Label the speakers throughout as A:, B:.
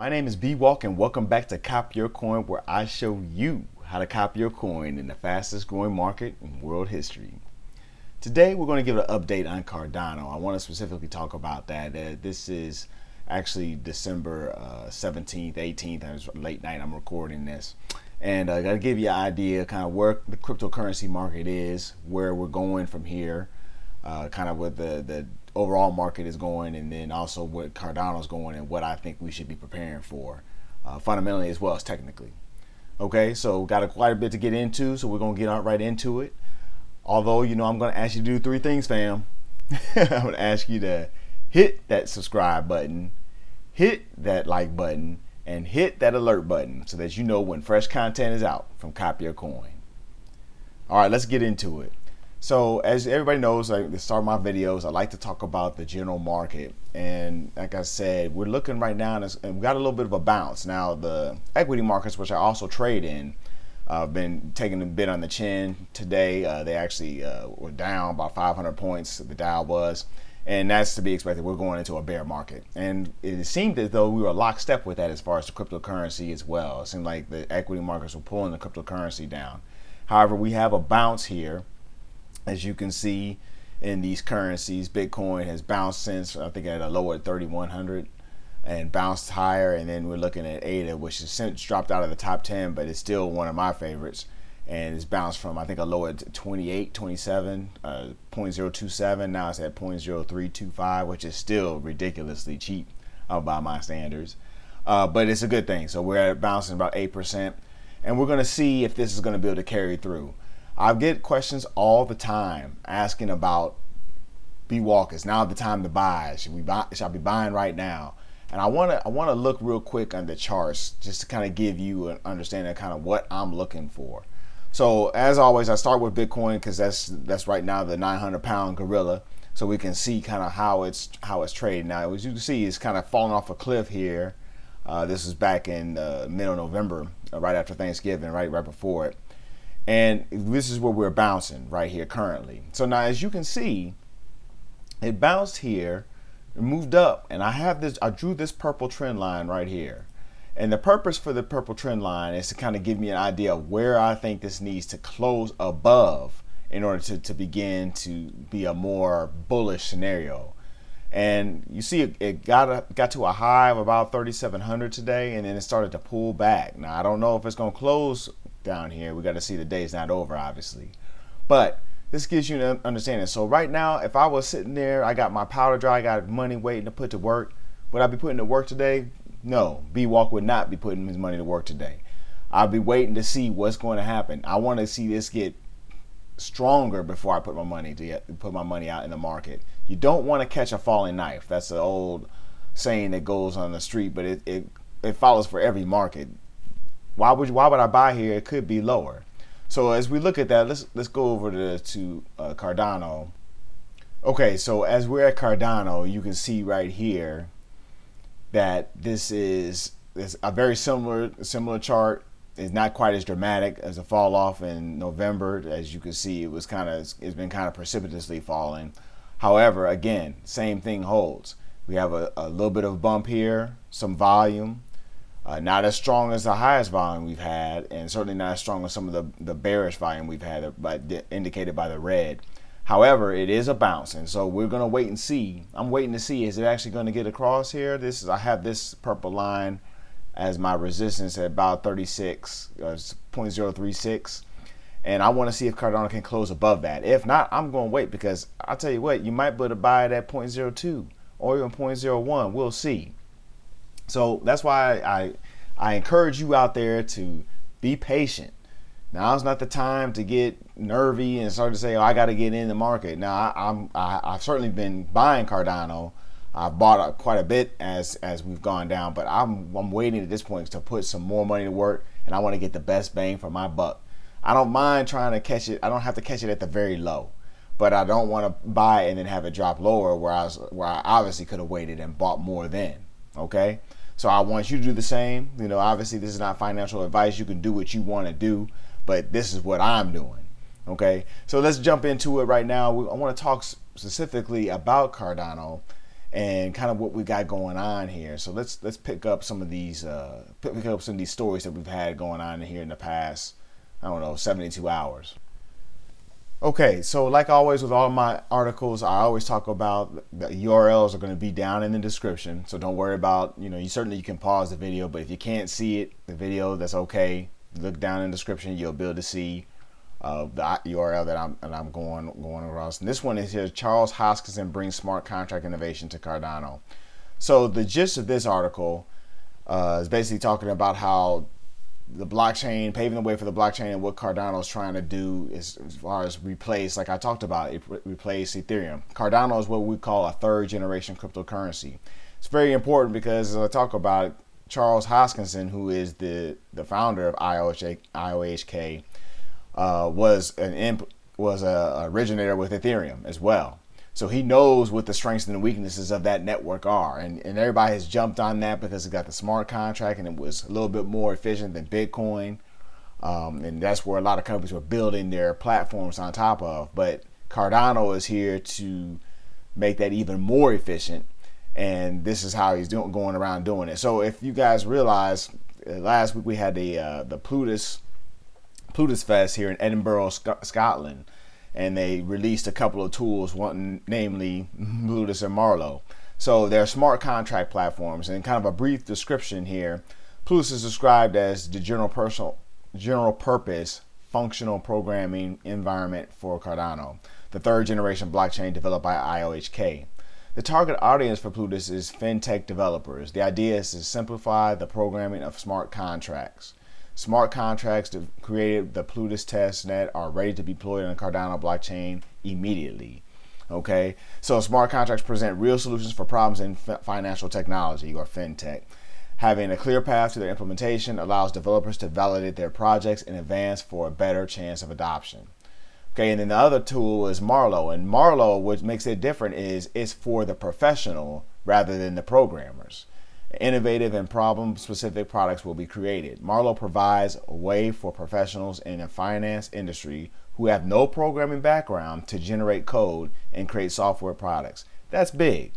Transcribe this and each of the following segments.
A: My name is B-Walk and welcome back to Cop Your Coin, where I show you how to copy your coin in the fastest growing market in world history. Today we're going to give an update on Cardano. I want to specifically talk about that. This is actually December 17th, 18th, it's late night I'm recording this. And I got to give you an idea kind of where the cryptocurrency market is, where we're going from here, kind of what the overall market is going, and then also what Cardano is going and what I think we should be preparing for, fundamentally as well as technically. Okay, so got quite a bit to get into, so we're going to get right into it. Although, you know, I'm going to ask you to do three things, fam. I'm going to ask you to hit that subscribe button, hit that like button, and hit that alert button so that you know when fresh content is out from Copy Your Coin. All right, let's get into it. So as everybody knows, like to start my videos, I like to talk about the general market. And like I said, we're looking right now and we got a little bit of a bounce. Now the equity markets, which I also trade in, been taking a bit on the chin today. They actually were down about 500 points, the Dow was. And that's to be expected. We're going into a bear market. And it seemed as though we were lockstep with that as far as the cryptocurrency as well. It seemed like the equity markets were pulling the cryptocurrency down. However, we have a bounce here. As you can see in these currencies, Bitcoin has bounced since, I think, at a low at 3,100 and bounced higher. And then we're looking at ADA, which has since dropped out of the top 10, but it's still one of my favorites. And it's bounced from, I think, a low at 28, 27, 0.027. Now it's at 0.0325, which is still ridiculously cheap by my standards. But it's a good thing. So we're at bouncing about 8%. And we're going to see if this is going to be able to carry through. I get questions all the time asking about B-Walk, is now the time to buy? Should I be buying right now? And I want to look real quick on the charts just to kind of give you an understanding of kind of what I'm looking for. So as always, I start with Bitcoin because that's right now the 900-pound gorilla, so we can see kind of how it's trading. Now, as you can see, it's kind of falling off a cliff here. This is back in middle of November, right after Thanksgiving, right before it. And this is where we're bouncing right here currently. So now, as you can see, it bounced here, it moved up, and I drew this purple trend line right here. And the purpose for the purple trend line is to kind of give me an idea of where I think this needs to close above in order to begin to be a more bullish scenario. And you see it got to a high of about 3,700 today, and then it started to pull back. Now, I don't know if it's going to close down here. We got to see, the day's not over, obviously. But this gives you an understanding. So right now, if I was sitting there, I got my powder dry, I got money waiting to put to work, would I be putting to work today? No, B-Walk would not be putting his money to work today. I'll be waiting to see what's going to happen. I want to see this get stronger before I put my money out in the market. You don't want to catch a falling knife. That's an old saying that goes on the street, but it follows for every market. Why would I buy here? It could be lower. So as we look at that, let's go over to Cardano. Okay, so as we're at Cardano, you can see right here that this is a very similar chart. It's not quite as dramatic as the fall off in November. As you can see, it's been kind of precipitously falling. However, again, same thing holds. We have a little bit of bump here, some volume. Not as strong as the highest volume we've had, and certainly not as strong as some of the bearish volume we've had, indicated by the red. However, it is a bounce, and so we're going to wait and see. I'm waiting to see, is it actually going to get across here? I have this purple line as my resistance at about 0.036, and I want to see if Cardano can close above that. If not, I'm going to wait, because I'll tell you what, you might be able to buy it at 0.02 or even 0.01. We'll see. So that's why I encourage you out there to be patient. Now's not the time to get nervy and start to say, oh, I got to get in the market. Now, I've certainly been buying Cardano. I've bought quite a bit as we've gone down, but I'm waiting at this point to put some more money to work, and I want to get the best bang for my buck. I don't mind trying to catch it. I don't have to catch it at the very low, but I don't want to buy and then have it drop lower where I obviously could have waited and bought more then. Okay, so I want you to do the same. You know, obviously this is not financial advice. You can do what you want to do, but this is what I'm doing. Okay, so let's jump into it right now. I want to talk specifically about Cardano and kind of what we got going on here. So let's pick up some of these stories that we've had going on here in the past, I don't know, 72 hours. Okay, so like always with all my articles, I always talk about the URLs are going to be down in the description. So don't worry about, you certainly you can pause the video, but if you can't see it, the video, that's okay. Look down in the description, you'll be able to see the URL that I'm going across. And this one is here: Charles Hoskinson brings smart contract innovation to Cardano. So the gist of this article is basically talking about how the blockchain, paving the way for the blockchain, and what Cardano is trying to do is, as far as replace, like I talked about, replace Ethereum. Cardano is what we call a third generation cryptocurrency. It's very important because, as I talk about it, Charles Hoskinson, who is the founder of IOHK, was a originator with Ethereum as well. So he knows what the strengths and the weaknesses of that network are. And everybody has jumped on that because it got the smart contract and it was a little bit more efficient than Bitcoin. And that's where a lot of companies were building their platforms on top of. But Cardano is here to make that even more efficient. And this is how he's going around doing it. So if you guys realize, last week we had the Plutus Fest here in Edinburgh, Scotland. And they released a couple of tools, one namely Plutus and Marlowe. So they're smart contract platforms. And kind of a brief description here: Plutus is described as the general purpose functional programming environment for Cardano, the third generation blockchain developed by IOHK. The target audience for Plutus is fintech developers. The idea is to simplify the programming of smart contracts. Smart contracts created the Plutus testnet are ready to be deployed on the Cardano blockchain immediately. Okay, so smart contracts present real solutions for problems in financial technology, or fintech. Having a clear path to their implementation allows developers to validate their projects in advance for a better chance of adoption. Okay, and then the other tool is Marlowe. And Marlowe, what makes it different is it's for the professional rather than the programmers. Innovative and problem-specific products will be created. Marlowe provides a way for professionals in the finance industry who have no programming background to generate code and create software products. That's big.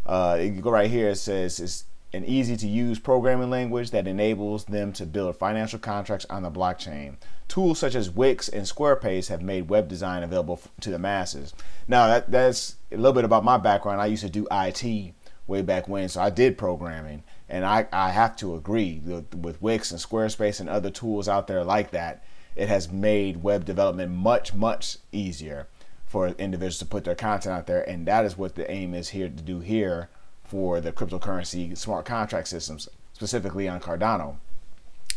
A: You go right here, it says it's an easy-to-use programming language that enables them to build financial contracts on the blockchain. Tools such as Wix and Squarespace have made web design available to the masses. Now, that's a little bit about my background. I used to do IT way back when, so I did programming, and I have to agree with Wix and Squarespace and other tools out there like that. It has made web development much easier for individuals to put their content out there, and that is what the aim is here to do here for the cryptocurrency smart contract systems, specifically on Cardano.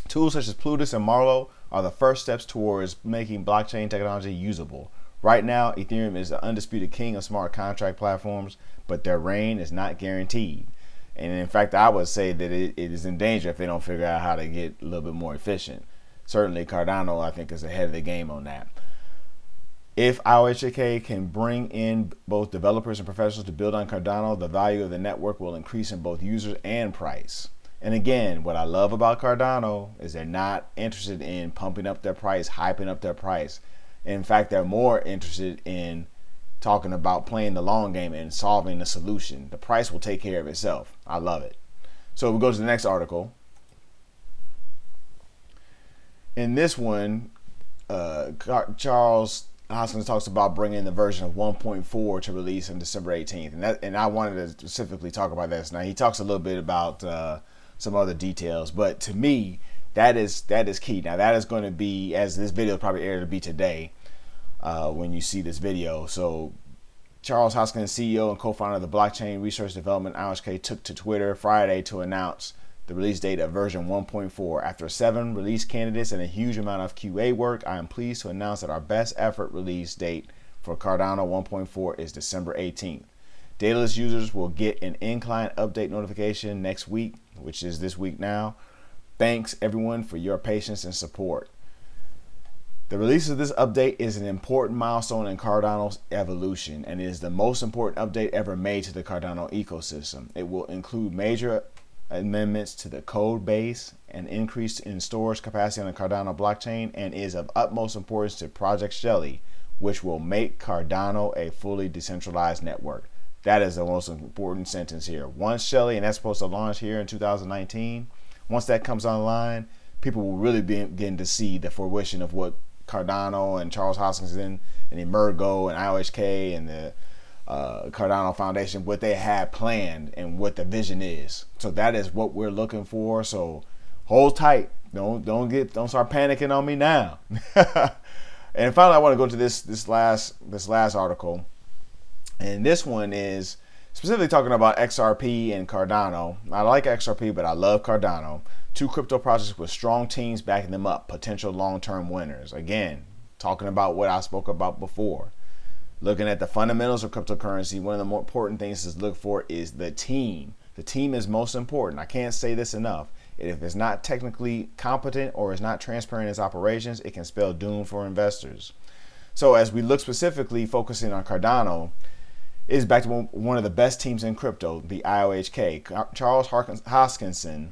A: Tools such as Plutus and Marlowe are the first steps towards making blockchain technology usable. Right now, Ethereum is the undisputed king of smart contract platforms, but their reign is not guaranteed. And in fact, I would say that it is in danger if they don't figure out how to get a little bit more efficient. Certainly, Cardano, I think, is ahead of the game on that. If IOHK can bring in both developers and professionals to build on Cardano, the value of the network will increase in both users and price. And again, what I love about Cardano is they're not interested in pumping up their price, hyping up their price. In fact, they're more interested in talking about playing the long game and solving the solution. The price will take care of itself. I love it. So we go to the next article. In this one, Charles Hoskinson talks about bringing the version of 1.4 to release on December 18th. And I wanted to specifically talk about this. Now, he talks a little bit about some other details, but to me, that is key. Now, that is going to be, as this video is probably aired to be today, when you see this video. So Charles Hoskinson, CEO and co-founder of the blockchain research development IOHK, took to Twitter Friday to announce the release date of version 1.4. After 7 release candidates and a huge amount of QA work, I am pleased to announce that our best effort release date for Cardano 1.4 is December 18th. Dataless users will get an in-client update notification next week, which is this week now. Thanks everyone for your patience and support. The release of this update is an important milestone in Cardano's evolution, and it is the most important update ever made to the Cardano ecosystem. It will include major amendments to the code base, an increase in storage capacity on the Cardano blockchain, and is of utmost importance to Project Shelley, which will make Cardano a fully decentralized network. That is the most important sentence here. Once Shelley, and that's supposed to launch here in 2019, once that comes online, people will really begin to see the fruition of what Cardano and Charles Hoskinson and Emergo and IOHK and the Cardano Foundation, what they had planned and what the vision is. So that is what we're looking for. So hold tight. Don't start panicking on me now. And finally, I want to go to this last article. And this one is specifically talking about XRP and Cardano. I like XRP, but I love Cardano. Two crypto projects with strong teams backing them up, potential long-term winners. Again, talking about what I spoke about before. Looking at the fundamentals of cryptocurrency, one of the more important things to look for is the team. The team is most important. I can't say this enough. If it's not technically competent or is not transparent in its operations, it can spell doom for investors. So as we look specifically focusing on Cardano, it is back to one of the best teams in crypto, the IOHK. Charles Hoskinson,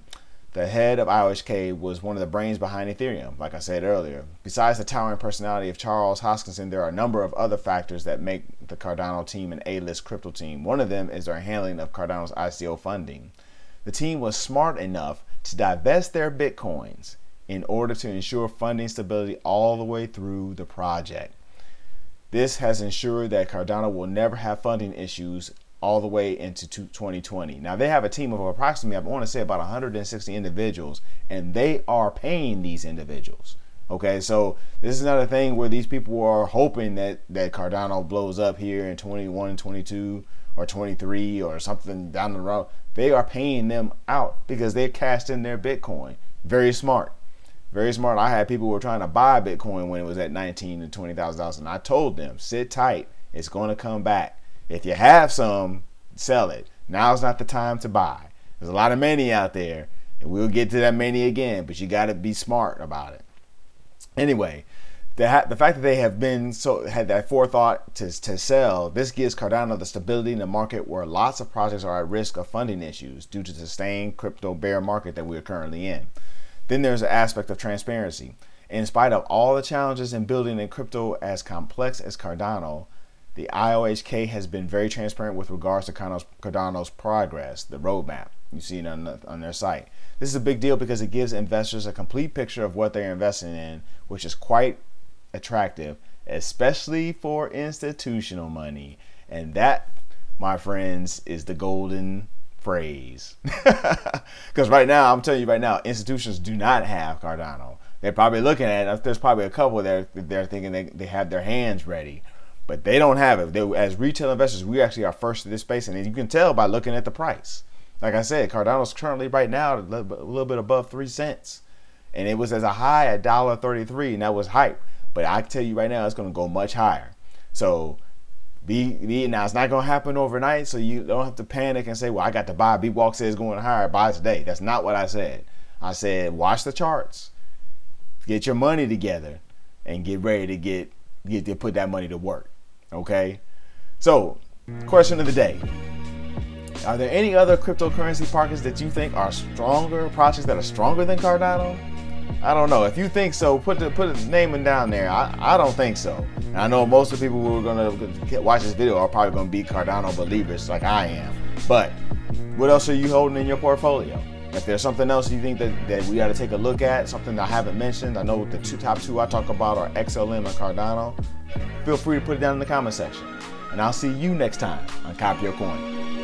A: the head of IOHK, was one of the brains behind Ethereum, like I said earlier. Besides the towering personality of Charles Hoskinson, there are a number of other factors that make the Cardano team an A-list crypto team. One of them is their handling of Cardano's ICO funding. The team was smart enough to divest their Bitcoins in order to ensure funding stability all the way through the project. This has ensured that Cardano will never have funding issues all the way into 2020. Now, they have a team of approximately, I want to say about 160 individuals, and they are paying these individuals. Okay, so this is not a thing where these people are hoping that Cardano blows up here in 21, 22, or 23 or something down the road. They are paying them out because they cashed in their Bitcoin. Very smart. Very smart. I had people who were trying to buy Bitcoin when it was at $19,000 to $20,000, and I told them, sit tight. It's going to come back. If you have some, sell it. Now's not the time to buy. There's a lot of money out there, and we'll get to that money again, but you got to be smart about it. Anyway, the fact that they have had that forethought to sell, this gives Cardano the stability in the market where lots of projects are at risk of funding issues due to the sustained crypto bear market that we are currently in. Then there's an aspect of transparency. In spite of all the challenges in building a crypto as complex as Cardano, the IOHK has been very transparent with regards to Cardano's progress, the roadmap. You see it on their site. This is a big deal because it gives investors a complete picture of what they're investing in, which is quite attractive, especially for institutional money. And that, my friends, is the golden phrase. Because right now, I'm telling you right now, institutions do not have Cardano. They're probably looking at it. There's probably a couple there they're thinking they have their hands ready, but they don't have it. As retail investors, we actually are first to this space, and you can tell by looking at the price. Like I said, Cardano's currently right now a little bit above 3 cents, and it was as a high at $1.33, and that was hype. But I can tell you right now, it's going to go much higher. So now it's not going to happen overnight, so you don't have to panic and say, well, I got to buy. B-Walk says going higher, buy today. That's not what I said. I said, watch the charts, get your money together, and get ready to put that money to work. Okay? So, question of the day. Are there any other cryptocurrency projects that you think are stronger, projects that are stronger than Cardano? I don't know. If you think so, put a name down there. I don't think so. And I know most of the people who are going to watch this video are probably going to be Cardano believers like I am. But what else are you holding in your portfolio? If there's something else you think that we got to take a look at, something I haven't mentioned, I know the top two I talk about are XLM and Cardano. Feel free to put it down in the comment section. And I'll see you next time on Cop Your Coin.